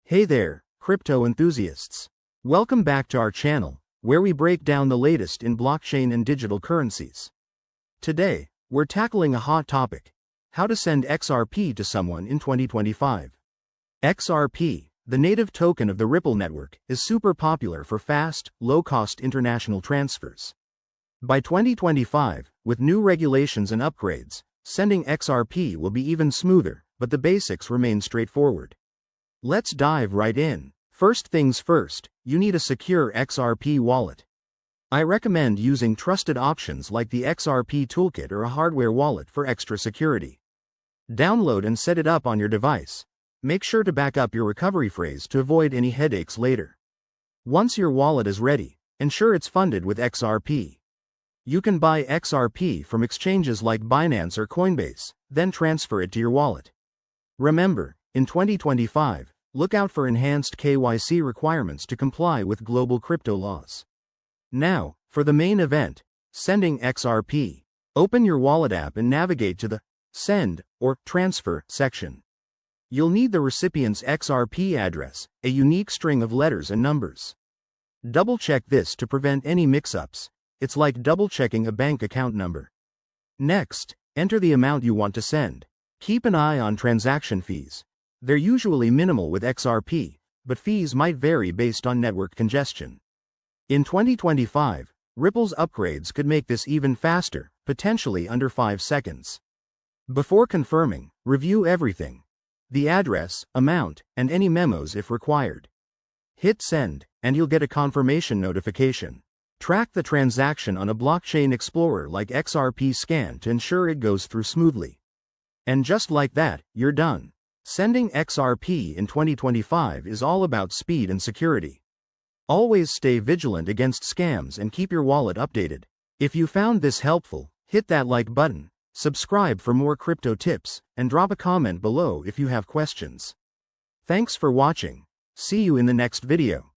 Hey there, crypto enthusiasts. Welcome back to our channel, where we break down the latest in blockchain and digital currencies. Today, we're tackling a hot topic: how to send XRP to someone in 2025. XRP, the native token of the Ripple network, is super popular for fast, low-cost international transfers. By 2025, with new regulations and upgrades, sending XRP will be even smoother, but the basics remain straightforward. Let's dive right in. First things first, you need a secure XRP wallet. I recommend using trusted options like the XRP Toolkit or a hardware wallet for extra security. Download and set it up on your device. Make sure to back up your recovery phrase to avoid any headaches later. Once your wallet is ready, ensure it's funded with XRP. You can buy XRP from exchanges like Binance or Coinbase, then transfer it to your wallet. Remember, in 2025, look out for enhanced KYC requirements to comply with global crypto laws. Now, for the main event, sending XRP. Open your wallet app and navigate to the Send or Transfer section. You'll need the recipient's XRP address, a unique string of letters and numbers. Double-check this to prevent any mix-ups. It's like double-checking a bank account number. Next, enter the amount you want to send. Keep an eye on transaction fees. They're usually minimal with XRP, but fees might vary based on network congestion. In 2025, Ripple's upgrades could make this even faster, potentially under 5 seconds. Before confirming, review everything: the address, amount, and any memos if required. Hit send, and you'll get a confirmation notification. Track the transaction on a blockchain explorer like XRP Scan to ensure it goes through smoothly. And just like that, you're done. Sending XRP in 2025 is all about speed and security. Always stay vigilant against scams and keep your wallet updated. If you found this helpful, hit that like button, subscribe for more crypto tips, and drop a comment below if you have questions. Thanks for watching. See you in the next video.